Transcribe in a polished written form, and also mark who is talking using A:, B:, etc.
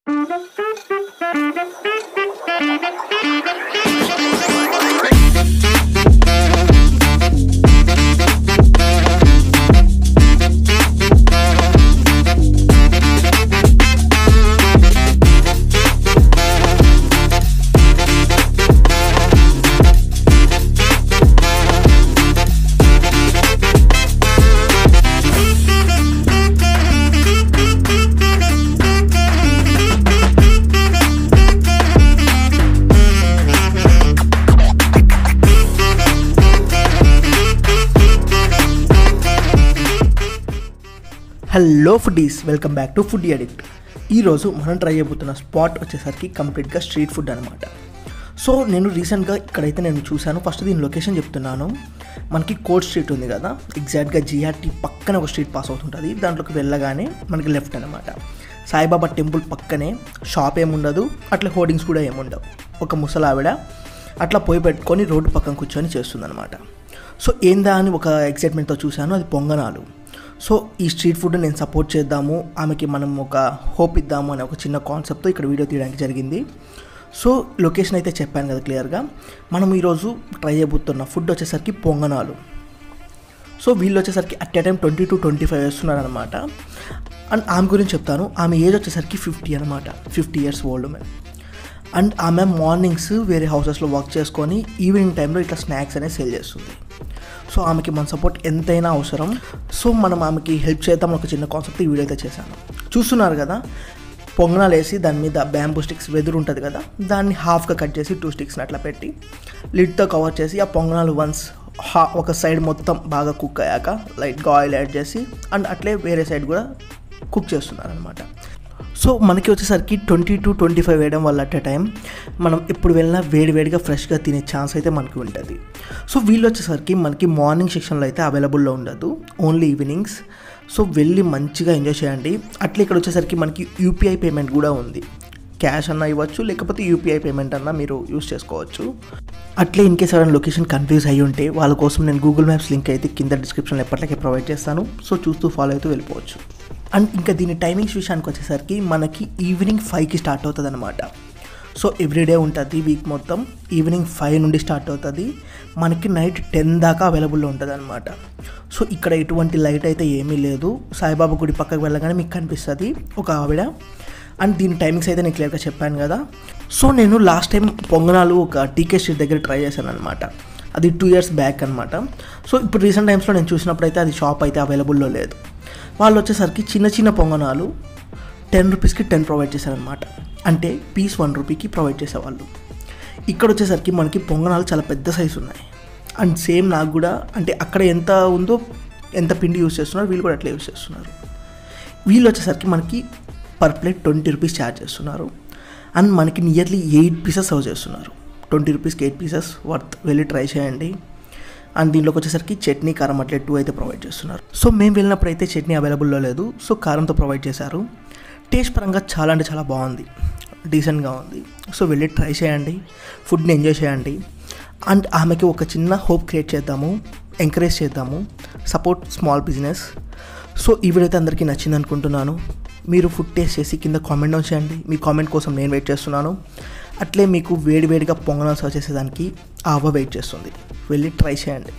A: Hello foodies, welcome back to food addict. ఈరోజు మనం try చేయబోతున్న స్పాట్ వచ్చేసరికి కంప్లీట్గా స్ట్రీట్ ఫుడ్ అనమాట. సో నేను రీసెంట్గా ఇక్కడైతే నేను చూశాను. ఫస్ట్ దీని లొకేషన్ చెప్తున్నాను. మనకి కోర్ట్ స్ట్రీట్ ఉంది కదా, ఎగ్జాక్ట్గా జిఆర్టీ పక్కన ఒక స్ట్రీట్ పాస్ అవుతుంటుంది. దాంట్లోకి వెళ్ళగానే మనకి లెఫ్ట్ అనమాట. సాయిబాబా టెంపుల్ పక్కనే షాప్ ఏముండదు, అట్లా హోర్డింగ్స్ కూడా ఏముండవు. ఒక ముసలావిడ అట్లా పోయి పెట్టుకొని రోడ్డు పక్కన కూర్చొని చేస్తుందన్నమాట. సో ఏందా అని ఒక ఎక్సైట్మెంట్తో చూశాను. అది పొంగనాలు. సో ఈ స్ట్రీట్ ఫుడ్ నేను సపోర్ట్ చేద్దాము, ఆమెకి మనం ఒక హోప్ ఇద్దాము అనే ఒక చిన్న కాన్సెప్ట్తో ఇక్కడ వీడియో తీయడానికి జరిగింది. సో లొకేషన్ అయితే చెప్పాను కదా క్లియర్గా. మనం ఈరోజు ట్రై చేయబోతున్న ఫుడ్ వచ్చేసరికి పొంగనాలు. సో వీళ్ళు వచ్చేసరికి అట్ ఏ టైం 20 to 25 వేస్తున్నారనమాట. అండ్ ఆమె గురించి చెప్తాను. ఆమె ఏజ్ వచ్చేసరికి 50 అనమాట, 50 years ఓల్డ్ మ్యాన్. అండ్ ఆమె మార్నింగ్స్ వేరే హౌసెస్లో వర్క్ చేసుకొని ఈవినింగ్ టైంలో ఇట్లా స్నాక్స్ అనేది సేల్ చేస్తుంది. సో ఆమెకి మన సపోర్ట్ ఎంతైనా అవసరం. సో మనం ఆమెకి హెల్ప్ చేద్దాం ఒక చిన్న కాన్సెప్ట్ ఈ వీడియో అయితే చేశాను. చూస్తున్నారు కదా, పొంగనాలు వేసి దాని మీద బ్యాంబూ స్టిక్స్ వెదురు ఉంటుంది కదా, దాన్ని హాఫ్గా కట్ చేసి 2 sticks అట్లా పెట్టి లిడ్తో కవర్ చేసి ఆ పొంగనాలు వన్స్ ఒక సైడ్ మొత్తం బాగా కుక్ అయ్యాక లైట్గా ఆయిల్ యాడ్ చేసి అండ్ అట్లే వేరే సైడ్ కూడా కుక్ చేస్తున్నారు అనమాట. సో మనకి వచ్చేసరికి 20 to 25 వేయడం వల్ల అట్ ఏ టైం మనం ఎప్పుడు వెళ్ళినా వేడివేడిగా ఫ్రెష్గా తినే ఛాన్స్ అయితే మనకి ఉంటుంది. సో వీళ్ళు వచ్చేసరికి మనకి మార్నింగ్ సెక్షన్లో అయితే అవైలబుల్లో ఉండదు, ఓన్లీ ఈవినింగ్స్. సో వెళ్ళి మంచిగా ఎంజాయ్ చేయండి. అట్లా ఇక్కడ వచ్చేసరికి మనకి యూపీఐ పేమెంట్ కూడా ఉంది. క్యాష్ అన్నా ఇవ్వచ్చు, లేకపోతే యూపీఐ పేమెంట్ అన్నా మీరు యూస్ చేసుకోవచ్చు. అట్లే ఇన్కేస్ ఎవరైనా లొకేషన్ కన్ఫ్యూజ్ అయ్యి ఉంటే వాళ్ళ కోసం నేను గూగుల్ మ్యాప్స్ లింక్ అయితే కింద డిస్క్రిప్షన్లో ఎప్పటికే ప్రొవైడ్ చేస్తాను. సో చూస్తూ ఫాలో అవుతూ వెళ్ళిపోవచ్చు. అండ్ ఇంకా దీని టైమింగ్స్ విషయానికి వచ్చేసరికి మనకి ఈవినింగ్ 5కి స్టార్ట్ అవుతుంది అనమాట. సో ఎవ్రీడే ఉంటుంది, వీక్ మొత్తం ఈవినింగ్ 5 నుండి స్టార్ట్ అవుతుంది. మనకి నైట్ 10 దాకా అవైలబుల్లో ఉంటుంది అనమాట. సో ఇక్కడ ఎటువంటి లైట్ అయితే ఏమీ లేదు. సాయిబాబా గుడి పక్కకు వెళ్ళగానే మీకు కనిపిస్తుంది ఒక ఆవిడ. అండ్ దీని టైమింగ్స్ అయితే నేను క్లియర్గా చెప్పాను కదా. సో నేను లాస్ట్ టైం పొంగనాలు ఒక టీకే స్ట్రీట్ దగ్గర ట్రై చేశాను అనమాట. అది 2 years బ్యాక్ అనమాట. సో ఇప్పుడు రీసెంట్ టైమ్స్లో నేను చూసినప్పుడు అయితే అది షాప్ అయితే అవైలబుల్లో లేదు. వాళ్ళు వచ్చేసరికి చిన్న చిన్న పొంగనాలు 10 రూపీస్కి 10 ప్రొవైడ్ చేశారనమాట. అంటే పీస్ 1 రూపీకి ప్రొవైడ్ చేసేవాళ్ళు. ఇక్కడ వచ్చేసరికి మనకి పొంగనాలు చాలా పెద్ద సైజు ఉన్నాయి. అండ్ సేమ్ నాకు కూడా అంటే అక్కడ ఎంత ఉందో, ఎంత పిండి యూస్ చేస్తున్నారు వీళ్ళు కూడా అట్లా యూస్ చేస్తున్నారు. వీళ్ళు వచ్చేసరికి మనకి పర్ ప్లేట్ 20 రూపీస్ ఛార్జ్ చేస్తున్నారు. అండ్ మనకి నియర్లీ 8 pieces సర్వ్ చేస్తున్నారు. 20 రూపీస్కి 8 pieces వర్త్. వెళ్ళి ట్రై చేయండి. అండ్ దీంట్లోకి వచ్చేసరికి చట్నీ, కారం అట్లే 2 అయితే ప్రొవైడ్ చేస్తున్నారు. సో మేము వెళ్ళినప్పుడు అయితే చట్నీ అవైలబుల్లో లేదు, సో కారంతో ప్రొవైడ్ చేశారు. టేస్ట్ పరంగా చాలా అంటే చాలా బాగుంది, డీసెంట్గా ఉంది. సో వెళ్ళి ట్రై చేయండి, ఫుడ్ని ఎంజాయ్ చేయండి. అండ్ ఆమెకి ఒక చిన్న హోప్ క్రియేట్ చేద్దాము, ఎంకరేజ్ చేద్దాము, సపోర్ట్ స్మాల్ బిజినెస్. సో ఈ వీడియో అయితే అందరికీ నచ్చింది అనుకుంటున్నాను. మీరు ఫుడ్ టేస్ట్ చేసి కింద కామెంట్ డౌన్ చేయండి. మీ కామెంట్ కోసం నేను వెయిట్ చేస్తున్నాను. అట్లే మీకు వేడివేడిగా పొంగనాలు సర్వ్ చేసేదానికి ఆ అవ్వ వెయిట్ చేస్తుంది. వెళ్ళి ట్రై చేయండి.